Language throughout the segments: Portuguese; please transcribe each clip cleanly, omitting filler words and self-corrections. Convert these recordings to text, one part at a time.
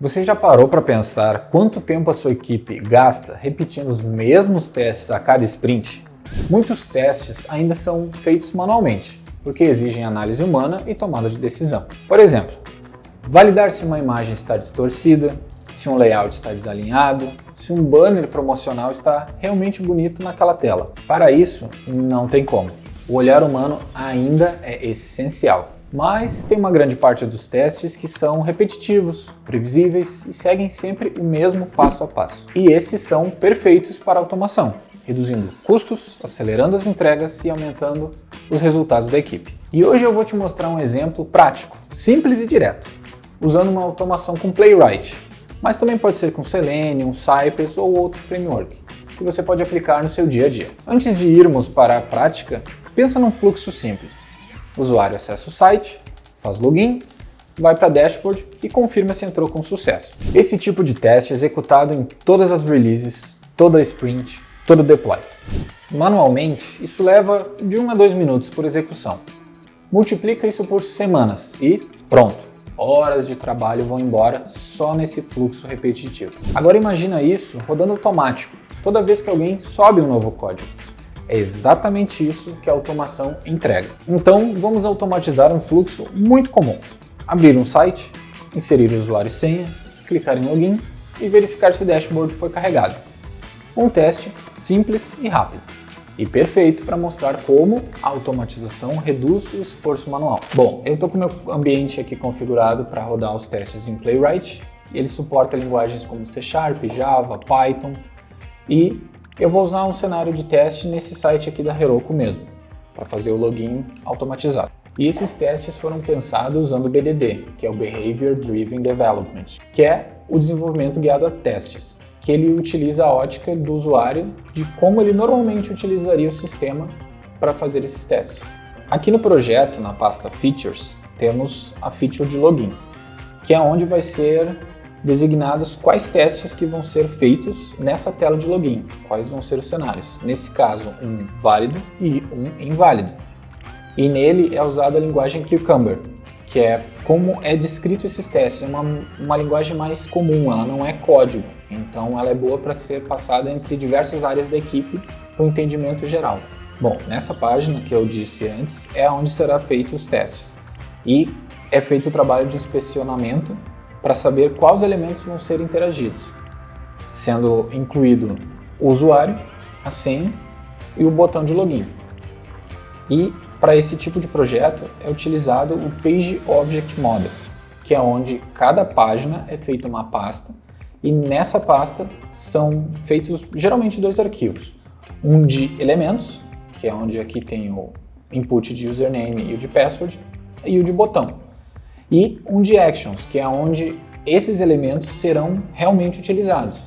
Você já parou para pensar quanto tempo a sua equipe gasta repetindo os mesmos testes a cada sprint? Muitos testes ainda são feitos manualmente, porque exigem análise humana e tomada de decisão. Por exemplo, validar se uma imagem está distorcida, se um layout está desalinhado, se um banner promocional está realmente bonito naquela tela. Para isso, não tem como. O olhar humano ainda é essencial. Mas tem uma grande parte dos testes que são repetitivos, previsíveis e seguem sempre o mesmo passo a passo. E esses são perfeitos para automação, reduzindo custos, acelerando as entregas e aumentando os resultados da equipe. E hoje eu vou te mostrar um exemplo prático, simples e direto, usando uma automação com Playwright, mas também pode ser com Selenium, Cypress ou outro framework, que você pode aplicar no seu dia a dia. Antes de irmos para a prática, pensa num fluxo simples. O usuário acessa o site, faz login, vai para a dashboard e confirma se entrou com sucesso. Esse tipo de teste é executado em todas as releases, toda a sprint, todo deploy. Manualmente, isso leva de 1 a 2 minutos por execução. Multiplica isso por semanas e pronto! Horas de trabalho vão embora só nesse fluxo repetitivo. Agora imagina isso rodando automático, toda vez que alguém sobe um novo código. É exatamente isso que a automação entrega. Então, vamos automatizar um fluxo muito comum. Abrir um site, inserir o usuário e senha, clicar em login e verificar se o dashboard foi carregado. Um teste simples e rápido. E perfeito para mostrar como a automatização reduz o esforço manual. Bom, eu estou com o meu ambiente aqui configurado para rodar os testes em Playwright. Ele suporta linguagens como C#, Java, Python e eu vou usar um cenário de teste nesse site aqui da Heroku mesmo, para fazer o login automatizado. E esses testes foram pensados usando o BDD, que é o Behavior Driven Development, que é o desenvolvimento guiado a testes, que ele utiliza a ótica do usuário de como ele normalmente utilizaria o sistema para fazer esses testes. Aqui no projeto, na pasta Features, temos a feature de login, que é onde vai ser designados quais testes que vão ser feitos nessa tela de login, quais vão ser os cenários. Nesse caso, um válido e um inválido. E nele é usada a linguagem Cucumber, que é como é descrito esses testes. É uma linguagem mais comum, ela não é código, então ela é boa para ser passada entre diversas áreas da equipe para o entendimento geral. Bom, nessa página que eu disse antes é onde será feito os testes e é feito o trabalho de inspecionamento para saber quais elementos vão ser interagidos, sendo incluído o usuário, a senha e o botão de login. E para esse tipo de projeto é utilizado o Page Object Model, que é onde cada página é feita uma pasta e nessa pasta são feitos geralmente dois arquivos, um de elementos, que é onde aqui tem o input de username e o de password, e o de botão. E um de actions, que é onde esses elementos serão realmente utilizados.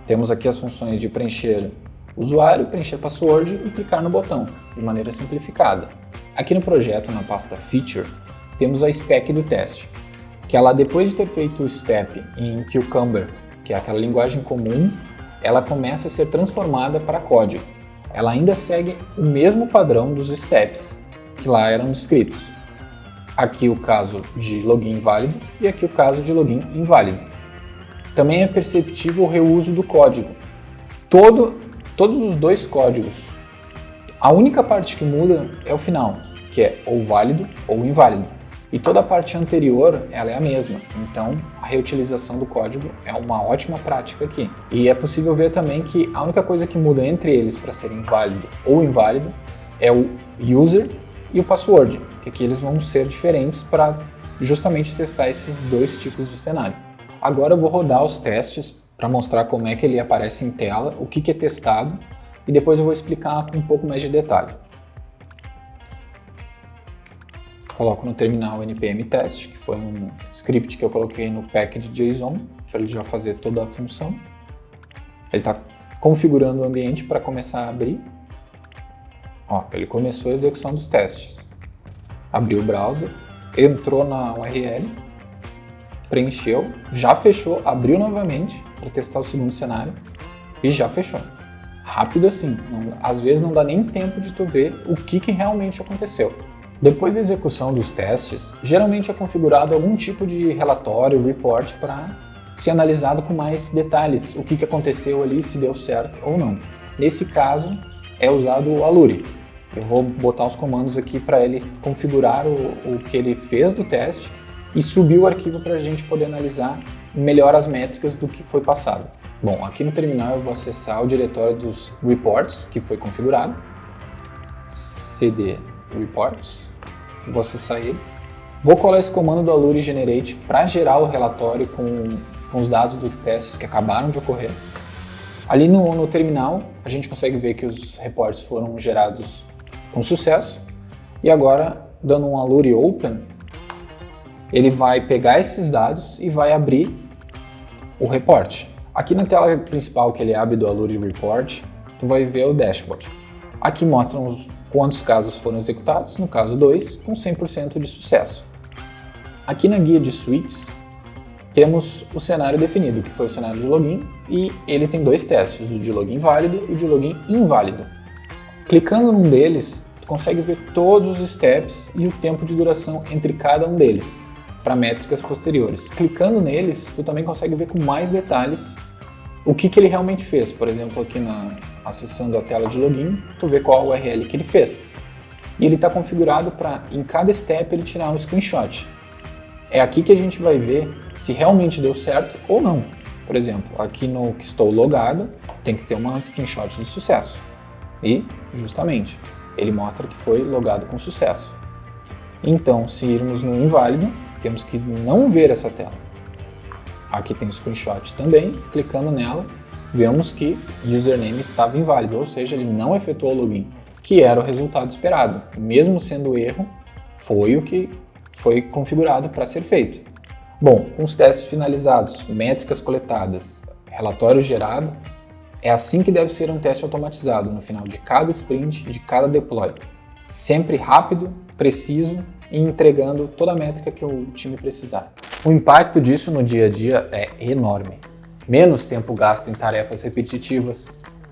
Temos aqui as funções de preencher usuário, preencher password e clicar no botão, de maneira simplificada. Aqui no projeto, na pasta Feature, temos a spec do teste, que ela, depois de ter feito o step em Cucumber, que é aquela linguagem comum, ela começa a ser transformada para código. Ela ainda segue o mesmo padrão dos steps, que lá eram descritos. Aqui o caso de login válido e aqui o caso de login inválido. Também é perceptível o reuso do código. Todos os dois códigos, a única parte que muda é o final, que é ou válido ou inválido. E toda a parte anterior ela é a mesma, então a reutilização do código é uma ótima prática aqui. E é possível ver também que a única coisa que muda entre eles para ser válido ou inválido é o user e o password, que aqui eles vão ser diferentes para justamente testar esses dois tipos de cenário. Agora eu vou rodar os testes para mostrar como é que ele aparece em tela, o que é testado e depois eu vou explicar com um pouco mais de detalhe. Coloco no terminal npm test, que foi um script que eu coloquei no package.json para ele já fazer toda a função. Ele está configurando o ambiente para começar a abrir. Ó, ele começou a execução dos testes. Abriu o browser, entrou na URL, preencheu, já fechou, abriu novamente para testar o segundo cenário e já fechou. Rápido assim, às vezes não dá nem tempo de tu ver o que realmente aconteceu. Depois da execução dos testes, geralmente é configurado algum tipo de relatório, report para ser analisado com mais detalhes, o que aconteceu ali, se deu certo ou não. Nesse caso, é usado o Aluri. Eu vou botar os comandos aqui para ele configurar o que ele fez do teste e subir o arquivo para a gente poder analisar melhor as métricas do que foi passado. Bom, aqui no terminal eu vou acessar o diretório dos reports que foi configurado, cd reports, vou acessar ele. Vou colar esse comando do Aluri Generate para gerar o relatório com os dados dos testes que acabaram de ocorrer. Ali no terminal, a gente consegue ver que os reportes foram gerados com sucesso. E agora, dando um Aluri Open, ele vai pegar esses dados e vai abrir o reporte. Aqui na tela principal que ele abre do Aluri Report, tu vai ver o dashboard. Aqui mostram quantos casos foram executados, no caso 2, com 100% de sucesso. Aqui na guia de suítes, temos o cenário definido, que foi o cenário de login, e ele tem dois testes, o de login válido e o de login inválido. Clicando num deles, tu consegue ver todos os steps e o tempo de duração entre cada um deles, para métricas posteriores. Clicando neles, tu também consegue ver com mais detalhes o que ele realmente fez. Por exemplo, aqui acessando a tela de login, tu vê qual a URL que ele fez. E ele está configurado para, em cada step, ele tirar um screenshot. É aqui que a gente vai ver se realmente deu certo ou não. Por exemplo, aqui no que estou logado, tem que ter uma screenshot de sucesso. E, justamente, ele mostra que foi logado com sucesso. Então, se irmos no inválido, temos que não ver essa tela. Aqui tem o screenshot também, clicando nela, vemos que o username estava inválido, ou seja, ele não efetuou o login, que era o resultado esperado. Mesmo sendo erro, foi o que foi configurado para ser feito. Bom, com os testes finalizados, métricas coletadas, relatório gerado, é assim que deve ser um teste automatizado no final de cada sprint, de cada deploy. Sempre rápido, preciso e entregando toda a métrica que o time precisar. O impacto disso no dia a dia é enorme. Menos tempo gasto em tarefas repetitivas,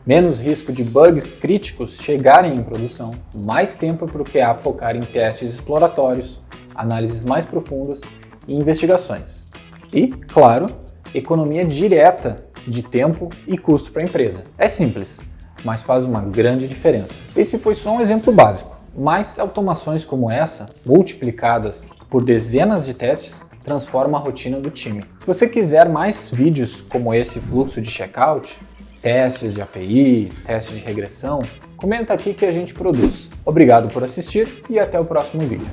menos risco de bugs críticos chegarem em produção, mais tempo para o QA focar em testes exploratórios, análises mais profundas e investigações. E, claro, economia direta de tempo e custo para a empresa. É simples, mas faz uma grande diferença. Esse foi só um exemplo básico, mas automações como essa, multiplicadas por dezenas de testes, transformam a rotina do time. Se você quiser mais vídeos como esse fluxo de checkout, testes de API, testes de regressão, comenta aqui que a gente produz. Obrigado por assistir e até o próximo vídeo.